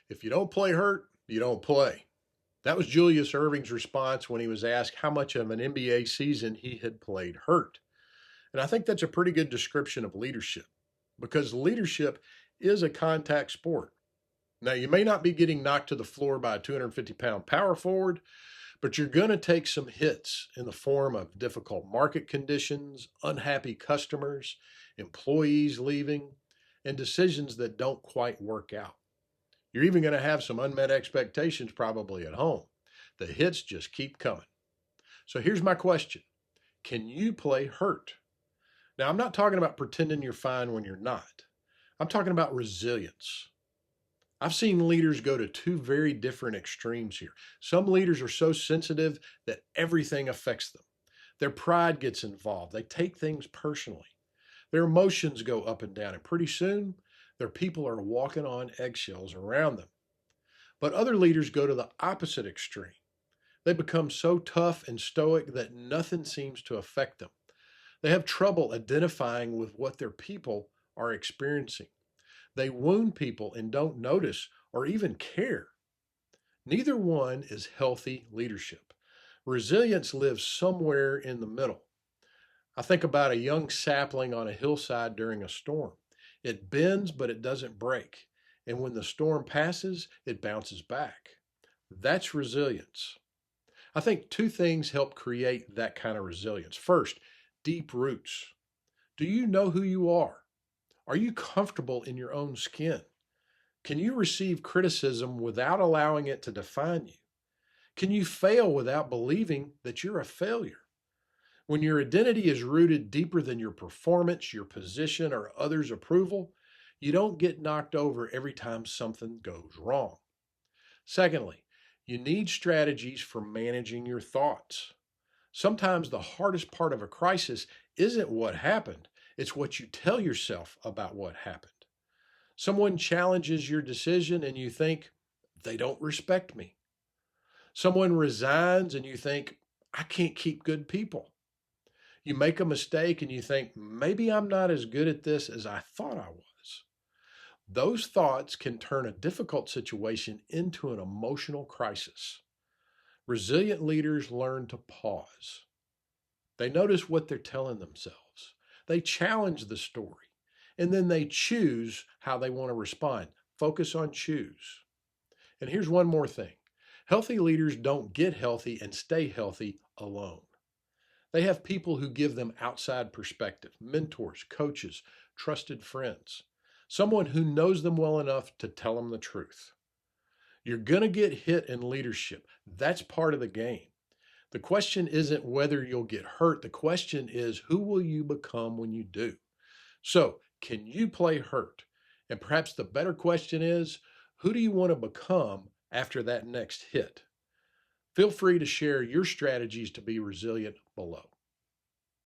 If you don't play hurt, you don't play. That was Julius Erving's response when he was asked how much of an NBA season he had played hurt. And I think that's a pretty good description of leadership because leadership is a contact sport. Now, you may not be getting knocked to the floor by a 250-pound power forward, but you're going to take some hits in the form of difficult market conditions, unhappy customers, employees leaving, and decisions that don't quite work out. You're even going to have some unmet expectations probably at home. The hits just keep coming. So here's my question. Can you play hurt? Now, I'm not talking about pretending you're fine when you're not. I'm talking about resilience. I've seen leaders go to two very different extremes here. Some leaders are so sensitive that everything affects them. Their pride gets involved. They take things personally. Their emotions go up and down, and pretty soon, their people are walking on eggshells around them. But other leaders go to the opposite extreme. They become so tough and stoic that nothing seems to affect them. They have trouble identifying with what their people are experiencing. They wound people and don't notice or even care. Neither one is healthy leadership. Resilience lives somewhere in the middle. I think about a young sapling on a hillside during a storm. It bends, but it doesn't break. And when the storm passes, it bounces back. That's resilience. I think two things help create that kind of resilience. First, deep roots. Do you know who you are? Are you comfortable in your own skin? Can you receive criticism without allowing it to define you? Can you fail without believing that you're a failure? When your identity is rooted deeper than your performance, your position, or others' approval, you don't get knocked over every time something goes wrong. Secondly, you need strategies for managing your thoughts. Sometimes the hardest part of a crisis isn't what happened, it's what you tell yourself about what happened. Someone challenges your decision and you think, they don't respect me. Someone resigns and you think, I can't keep good people. You make a mistake and you think, maybe I'm not as good at this as I thought I was. Those thoughts can turn a difficult situation into an emotional crisis. Resilient leaders learn to pause. They notice what they're telling themselves. They challenge the story, and then they choose how they want to respond. Focus on choose. And here's one more thing. Healthy leaders don't get healthy and stay healthy alone. They have people who give them outside perspective, mentors, coaches, trusted friends, someone who knows them well enough to tell them the truth. You're going to get hit in leadership. That's part of the game. The question isn't whether you'll get hurt. The question is, who will you become when you do? So, can you play hurt? And perhaps the better question is, who do you want to become after that next hit? Feel free to share your strategies to be resilient below.